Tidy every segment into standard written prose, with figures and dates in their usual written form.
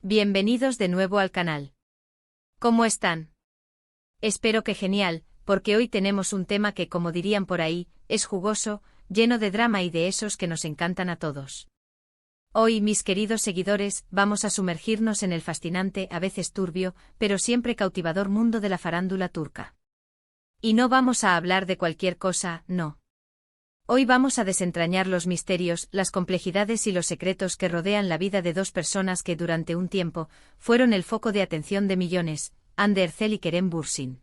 Bienvenidos de nuevo al canal. ¿Cómo están? Espero que genial, porque hoy tenemos un tema que, como dirían por ahí, es jugoso, lleno de drama y de esos que nos encantan a todos. Hoy, mis queridos seguidores, vamos a sumergirnos en el fascinante, a veces turbio, pero siempre cautivador mundo de la farándula turca. Y no vamos a hablar de cualquier cosa, no. Hoy vamos a desentrañar los misterios, las complejidades y los secretos que rodean la vida de dos personas que durante un tiempo fueron el foco de atención de millones, Hande Erçel y Kerem Bürsin.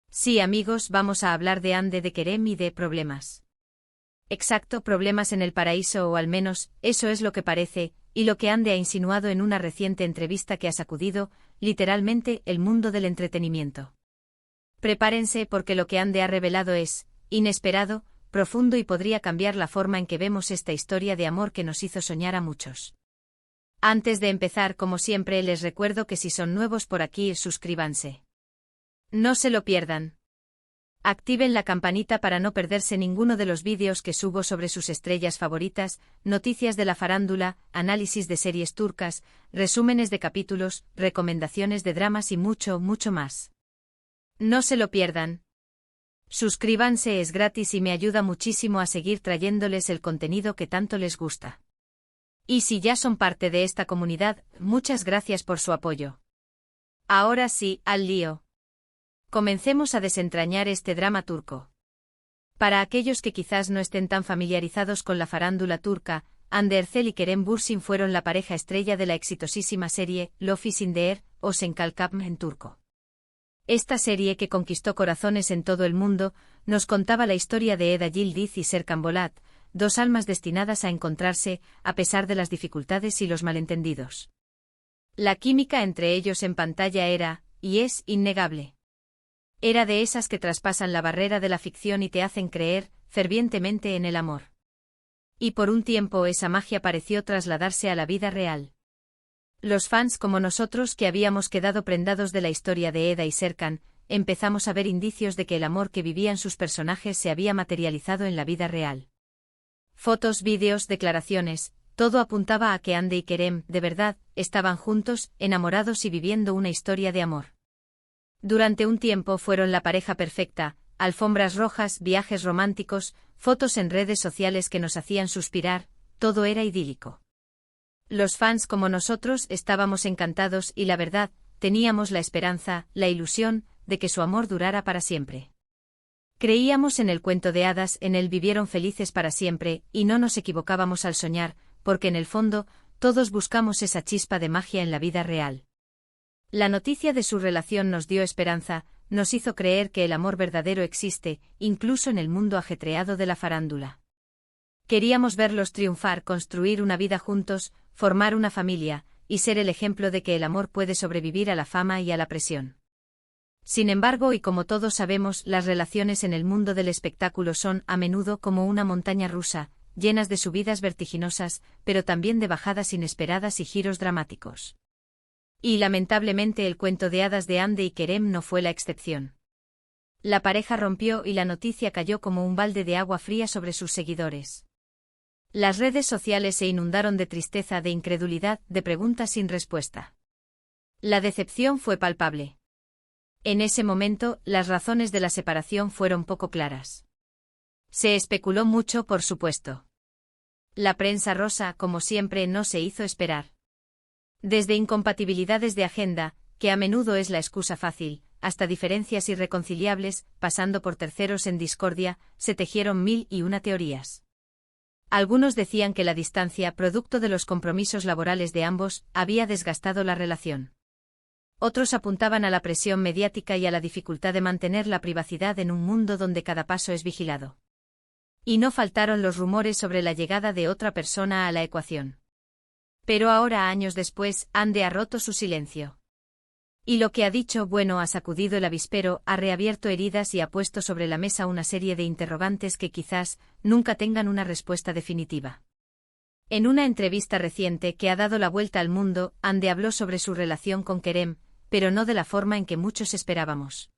Sí, amigos, vamos a hablar de Hande, de Kerem y de problemas. Exacto, problemas en el paraíso, o al menos, eso es lo que parece, y lo que Hande ha insinuado en una reciente entrevista que ha sacudido, literalmente, el mundo del entretenimiento. Prepárense porque lo que Hande ha revelado es inesperado, profundo y podría cambiar la forma en que vemos esta historia de amor que nos hizo soñar a muchos. Antes de empezar, como siempre, les recuerdo que si son nuevos por aquí, suscríbanse. No se lo pierdan. Activen la campanita para no perderse ninguno de los vídeos que subo sobre sus estrellas favoritas, noticias de la farándula, análisis de series turcas, resúmenes de capítulos, recomendaciones de dramas y mucho, mucho más. No se lo pierdan. Suscríbanse, es gratis y me ayuda muchísimo a seguir trayéndoles el contenido que tanto les gusta. Y si ya son parte de esta comunidad, muchas gracias por su apoyo. Ahora sí, al lío. Comencemos a desentrañar este drama turco. Para aquellos que quizás no estén tan familiarizados con la farándula turca, Hande Erçel y Kerem Bürsin fueron la pareja estrella de la exitosísima serie Love is in the Air, o Senkalkam en turco. Esta serie, que conquistó corazones en todo el mundo, nos contaba la historia de Eda Yildiz y Serkan Bolat, dos almas destinadas a encontrarse, a pesar de las dificultades y los malentendidos. La química entre ellos en pantalla era, y es, innegable. Era de esas que traspasan la barrera de la ficción y te hacen creer, fervientemente, en el amor. Y por un tiempo esa magia pareció trasladarse a la vida real. Los fans como nosotros, que habíamos quedado prendados de la historia de Eda y Serkan, empezamos a ver indicios de que el amor que vivían sus personajes se había materializado en la vida real. Fotos, vídeos, declaraciones, todo apuntaba a que Hande y Kerem, de verdad, estaban juntos, enamorados y viviendo una historia de amor. Durante un tiempo fueron la pareja perfecta, alfombras rojas, viajes románticos, fotos en redes sociales que nos hacían suspirar, todo era idílico. Los fans como nosotros estábamos encantados y, la verdad, teníamos la esperanza, la ilusión, de que su amor durara para siempre. Creíamos en el cuento de hadas, en él vivieron felices para siempre, y no nos equivocábamos al soñar, porque en el fondo, todos buscamos esa chispa de magia en la vida real. La noticia de su relación nos dio esperanza, nos hizo creer que el amor verdadero existe, incluso en el mundo ajetreado de la farándula. Queríamos verlos triunfar, construir una vida juntos, formar una familia, y ser el ejemplo de que el amor puede sobrevivir a la fama y a la presión. Sin embargo, y como todos sabemos, las relaciones en el mundo del espectáculo son, a menudo, como una montaña rusa, llenas de subidas vertiginosas, pero también de bajadas inesperadas y giros dramáticos. Y lamentablemente el cuento de hadas de Hande y Kerem no fue la excepción. La pareja rompió y la noticia cayó como un balde de agua fría sobre sus seguidores. Las redes sociales se inundaron de tristeza, de incredulidad, de preguntas sin respuesta. La decepción fue palpable. En ese momento, las razones de la separación fueron poco claras. Se especuló mucho, por supuesto. La prensa rosa, como siempre, no se hizo esperar. Desde incompatibilidades de agenda, que a menudo es la excusa fácil, hasta diferencias irreconciliables, pasando por terceros en discordia, se tejieron mil y una teorías. Algunos decían que la distancia, producto de los compromisos laborales de ambos, había desgastado la relación. Otros apuntaban a la presión mediática y a la dificultad de mantener la privacidad en un mundo donde cada paso es vigilado. Y no faltaron los rumores sobre la llegada de otra persona a la ecuación. Pero ahora, años después, Hande ha roto su silencio. Y lo que ha dicho, bueno, ha sacudido el avispero, ha reabierto heridas y ha puesto sobre la mesa una serie de interrogantes que quizás nunca tengan una respuesta definitiva. En una entrevista reciente que ha dado la vuelta al mundo, Hande habló sobre su relación con Kerem, pero no de la forma en que muchos esperábamos.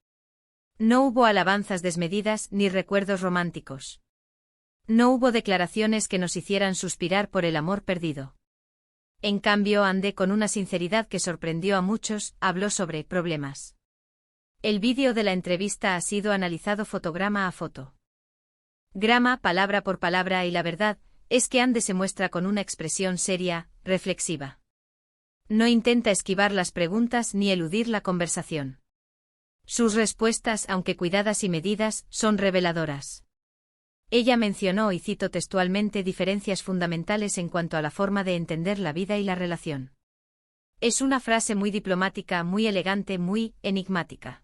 No hubo alabanzas desmedidas ni recuerdos románticos. No hubo declaraciones que nos hicieran suspirar por el amor perdido. En cambio, Ande, con una sinceridad que sorprendió a muchos, habló sobre problemas. El vídeo de la entrevista ha sido analizado fotograma a foto. Grama, palabra por palabra, y la verdad es que Ande se muestra con una expresión seria, reflexiva. No intenta esquivar las preguntas ni eludir la conversación. Sus respuestas, aunque cuidadas y medidas, son reveladoras. Ella mencionó, y cito textualmente, diferencias fundamentales en cuanto a la forma de entender la vida y la relación. Es una frase muy diplomática, muy elegante, muy enigmática.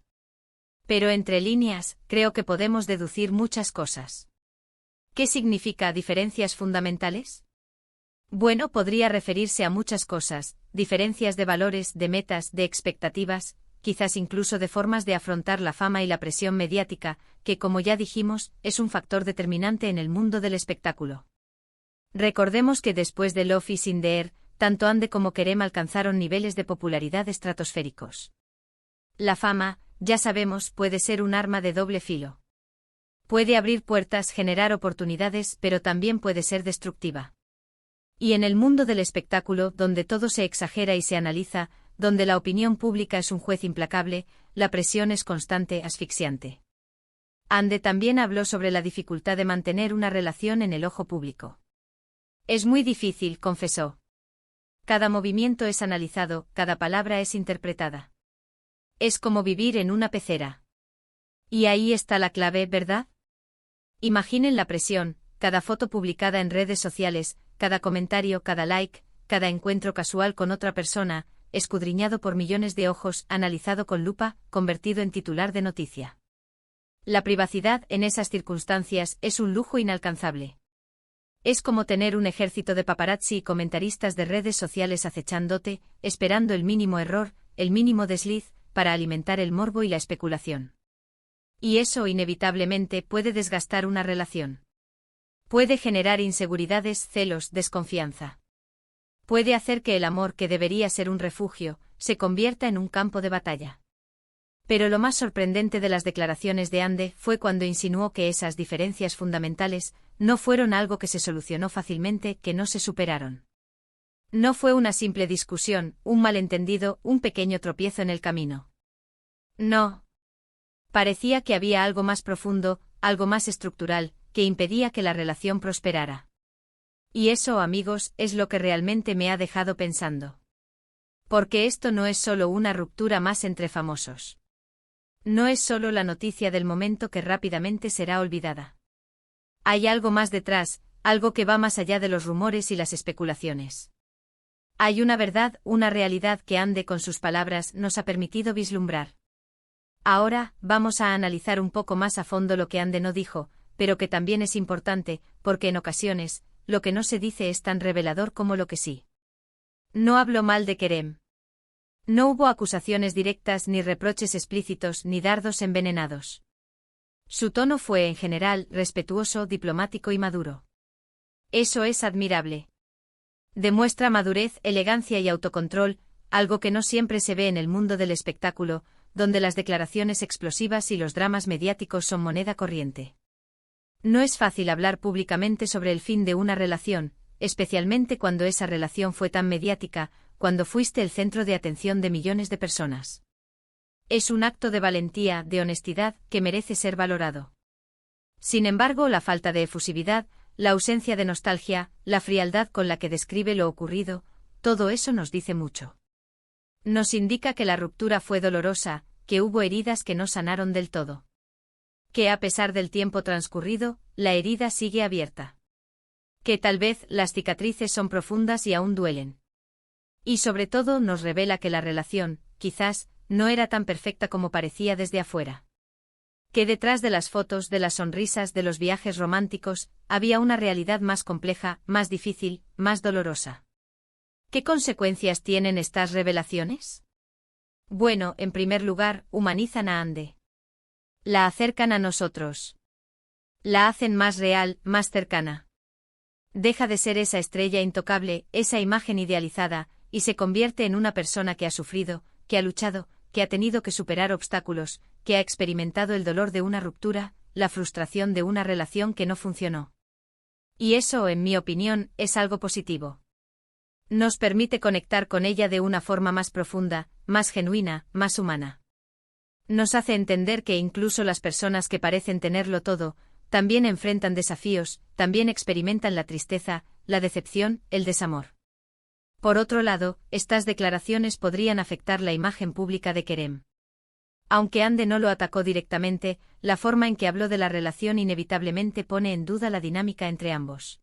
Pero entre líneas, creo que podemos deducir muchas cosas. ¿Qué significa diferencias fundamentales? Bueno, podría referirse a muchas cosas, diferencias de valores, de metas, de expectativas, quizás incluso de formas de afrontar la fama y la presión mediática, que, como ya dijimos, es un factor determinante en el mundo del espectáculo. Recordemos que después de Love is in the Air, tanto Ande como Kerem alcanzaron niveles de popularidad estratosféricos. La fama, ya sabemos, puede ser un arma de doble filo. Puede abrir puertas, generar oportunidades, pero también puede ser destructiva. Y en el mundo del espectáculo, donde todo se exagera y se analiza, donde la opinión pública es un juez implacable, la presión es constante, asfixiante. Ande también habló sobre la dificultad de mantener una relación en el ojo público. Es muy difícil, confesó. Cada movimiento es analizado, cada palabra es interpretada. Es como vivir en una pecera. Y ahí está la clave, ¿verdad? Imaginen la presión, cada foto publicada en redes sociales, cada comentario, cada like, cada encuentro casual con otra persona, escudriñado por millones de ojos, analizado con lupa, convertido en titular de noticia. La privacidad en esas circunstancias es un lujo inalcanzable. Es como tener un ejército de paparazzi y comentaristas de redes sociales acechándote, esperando el mínimo error, el mínimo desliz, para alimentar el morbo y la especulación. Y eso inevitablemente puede desgastar una relación. Puede generar inseguridades, celos, desconfianza. Puede hacer que el amor, que debería ser un refugio, se convierta en un campo de batalla. Pero lo más sorprendente de las declaraciones de Ande fue cuando insinuó que esas diferencias fundamentales no fueron algo que se solucionó fácilmente, que no se superaron. No fue una simple discusión, un malentendido, un pequeño tropiezo en el camino. No. Parecía que había algo más profundo, algo más estructural, que impedía que la relación prosperara. Y eso, amigos, es lo que realmente me ha dejado pensando. Porque esto no es solo una ruptura más entre famosos. No es solo la noticia del momento que rápidamente será olvidada. Hay algo más detrás, algo que va más allá de los rumores y las especulaciones. Hay una verdad, una realidad que Ande con sus palabras nos ha permitido vislumbrar. Ahora, vamos a analizar un poco más a fondo lo que Ande no dijo, pero que también es importante, porque en ocasiones, lo que no se dice es tan revelador como lo que sí. No habló mal de Kerem. No hubo acusaciones directas, ni reproches explícitos, ni dardos envenenados. Su tono fue, en general, respetuoso, diplomático y maduro. Eso es admirable. Demuestra madurez, elegancia y autocontrol, algo que no siempre se ve en el mundo del espectáculo, donde las declaraciones explosivas y los dramas mediáticos son moneda corriente. No es fácil hablar públicamente sobre el fin de una relación, especialmente cuando esa relación fue tan mediática, cuando fuiste el centro de atención de millones de personas. Es un acto de valentía, de honestidad, que merece ser valorado. Sin embargo, la falta de efusividad, la ausencia de nostalgia, la frialdad con la que describe lo ocurrido, todo eso nos dice mucho. Nos indica que la ruptura fue dolorosa, que hubo heridas que no sanaron del todo. Que a pesar del tiempo transcurrido, la herida sigue abierta. Que tal vez las cicatrices son profundas y aún duelen. Y sobre todo nos revela que la relación, quizás, no era tan perfecta como parecía desde afuera. Que detrás de las fotos, de las sonrisas, de los viajes románticos, había una realidad más compleja, más difícil, más dolorosa. ¿Qué consecuencias tienen estas revelaciones? Bueno, en primer lugar, humanizan a Ande. La acercan a nosotros. La hacen más real, más cercana. Deja de ser esa estrella intocable, esa imagen idealizada, y se convierte en una persona que ha sufrido, que ha luchado, que ha tenido que superar obstáculos, que ha experimentado el dolor de una ruptura, la frustración de una relación que no funcionó. Y eso, en mi opinión, es algo positivo. Nos permite conectar con ella de una forma más profunda, más genuina, más humana. Nos hace entender que incluso las personas que parecen tenerlo todo, también enfrentan desafíos, también experimentan la tristeza, la decepción, el desamor. Por otro lado, estas declaraciones podrían afectar la imagen pública de Kerem. Aunque Hande no lo atacó directamente, la forma en que habló de la relación inevitablemente pone en duda la dinámica entre ambos.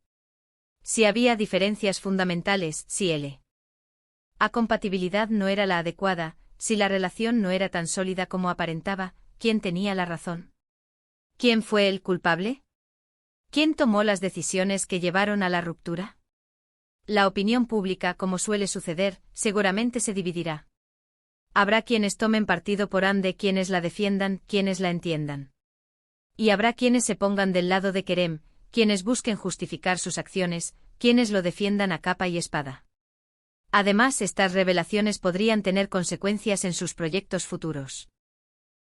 Si había diferencias fundamentales, si la compatibilidad no era la adecuada, si la relación no era tan sólida como aparentaba, ¿quién tenía la razón? ¿Quién fue el culpable? ¿Quién tomó las decisiones que llevaron a la ruptura? La opinión pública, como suele suceder, seguramente se dividirá. Habrá quienes tomen partido por Hande, quienes la defiendan, quienes la entiendan. Y habrá quienes se pongan del lado de Kerem, quienes busquen justificar sus acciones, quienes lo defiendan a capa y espada. Además, estas revelaciones podrían tener consecuencias en sus proyectos futuros.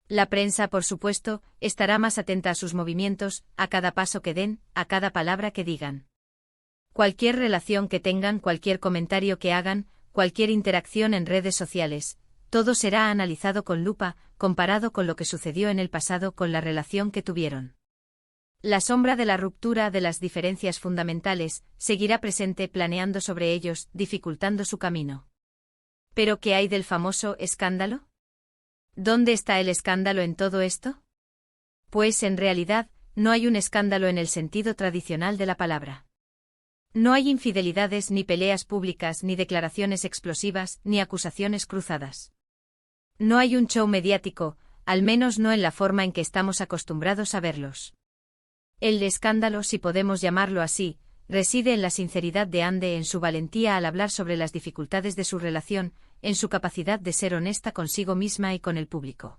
La prensa, por supuesto, estará más atenta a sus movimientos, a cada paso que den, a cada palabra que digan. Cualquier relación que tengan, cualquier comentario que hagan, cualquier interacción en redes sociales, todo será analizado con lupa, comparado con lo que sucedió en el pasado, con la relación que tuvieron. La sombra de la ruptura, de las diferencias fundamentales, seguirá presente, planeando sobre ellos, dificultando su camino. ¿Pero qué hay del famoso escándalo? ¿Dónde está el escándalo en todo esto? Pues en realidad, no hay un escándalo en el sentido tradicional de la palabra. No hay infidelidades, ni peleas públicas, ni declaraciones explosivas, ni acusaciones cruzadas. No hay un show mediático, al menos no en la forma en que estamos acostumbrados a verlos. El escándalo, si podemos llamarlo así, reside en la sinceridad de Hande, en su valentía al hablar sobre las dificultades de su relación, en su capacidad de ser honesta consigo misma y con el público.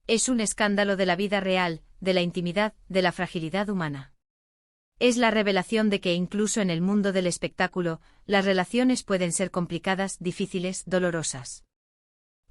Es un escándalo de la vida real, de la intimidad, de la fragilidad humana. Es la revelación de que incluso en el mundo del espectáculo, las relaciones pueden ser complicadas, difíciles, dolorosas.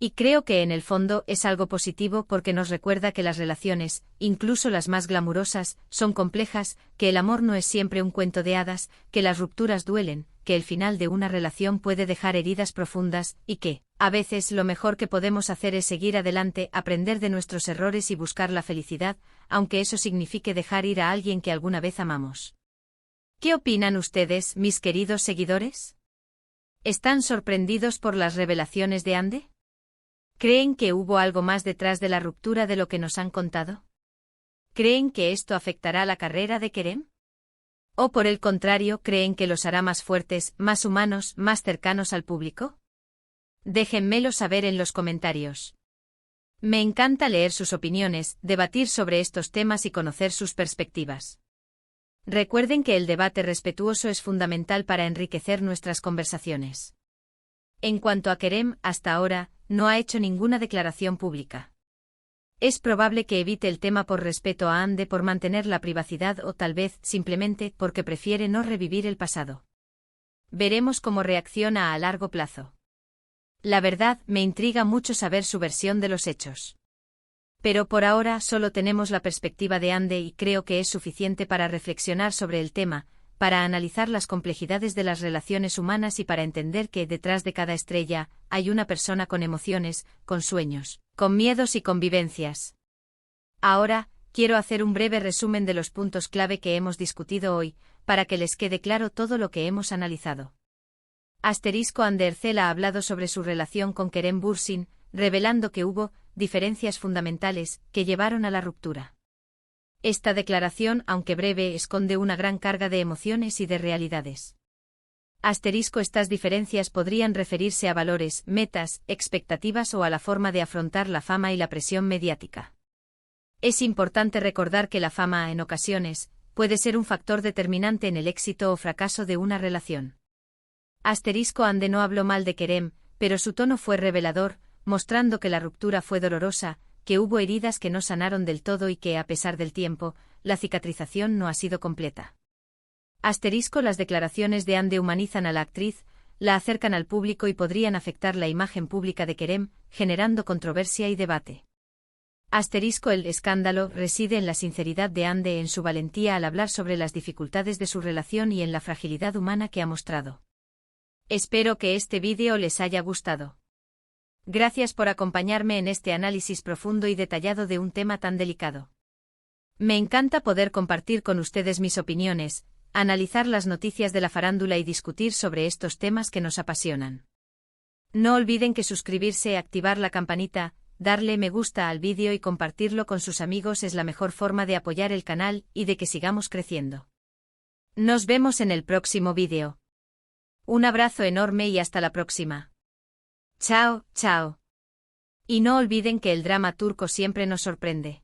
Y creo que en el fondo es algo positivo porque nos recuerda que las relaciones, incluso las más glamurosas, son complejas, que el amor no es siempre un cuento de hadas, que las rupturas duelen, que el final de una relación puede dejar heridas profundas, y que, a veces, lo mejor que podemos hacer es seguir adelante, aprender de nuestros errores y buscar la felicidad, aunque eso signifique dejar ir a alguien que alguna vez amamos. ¿Qué opinan ustedes, mis queridos seguidores? ¿Están sorprendidos por las revelaciones de Hande? ¿Creen que hubo algo más detrás de la ruptura de lo que nos han contado? ¿Creen que esto afectará la carrera de Kerem? ¿O por el contrario, creen que los hará más fuertes, más humanos, más cercanos al público? Déjenmelo saber en los comentarios. Me encanta leer sus opiniones, debatir sobre estos temas y conocer sus perspectivas. Recuerden que el debate respetuoso es fundamental para enriquecer nuestras conversaciones. En cuanto a Kerem, hasta ahora, no ha hecho ninguna declaración pública. Es probable que evite el tema por respeto a Hande, por mantener la privacidad o tal vez, simplemente, porque prefiere no revivir el pasado. Veremos cómo reacciona a largo plazo. La verdad, me intriga mucho saber su versión de los hechos. Pero por ahora solo tenemos la perspectiva de Hande y creo que es suficiente para reflexionar sobre el tema, para analizar las complejidades de las relaciones humanas y para entender que detrás de cada estrella hay una persona con emociones, con sueños, con miedos y con vivencias. Ahora, quiero hacer un breve resumen de los puntos clave que hemos discutido hoy, para que les quede claro todo lo que hemos analizado. Hande Erçel ha hablado sobre su relación con Kerem Bürsin, revelando que hubo diferencias fundamentales que llevaron a la ruptura. Esta declaración, aunque breve, esconde una gran carga de emociones y de realidades. Estas diferencias podrían referirse a valores, metas, expectativas o a la forma de afrontar la fama y la presión mediática. Es importante recordar que la fama, en ocasiones, puede ser un factor determinante en el éxito o fracaso de una relación. Hande no habló mal de Kerem, pero su tono fue revelador, mostrando que la ruptura fue dolorosa, que hubo heridas que no sanaron del todo y que, a pesar del tiempo, la cicatrización no ha sido completa. Las declaraciones de Hande humanizan a la actriz, la acercan al público y podrían afectar la imagen pública de Kerem, generando controversia y debate. El escándalo reside en la sinceridad de Hande, en su valentía al hablar sobre las dificultades de su relación y en la fragilidad humana que ha mostrado. Espero que este vídeo les haya gustado. Gracias por acompañarme en este análisis profundo y detallado de un tema tan delicado. Me encanta poder compartir con ustedes mis opiniones, analizar las noticias de la farándula y discutir sobre estos temas que nos apasionan. No olviden que suscribirse, activar la campanita, darle me gusta al vídeo y compartirlo con sus amigos es la mejor forma de apoyar el canal y de que sigamos creciendo. Nos vemos en el próximo vídeo. Un abrazo enorme y hasta la próxima. Chao, chao. Y no olviden que el drama turco siempre nos sorprende.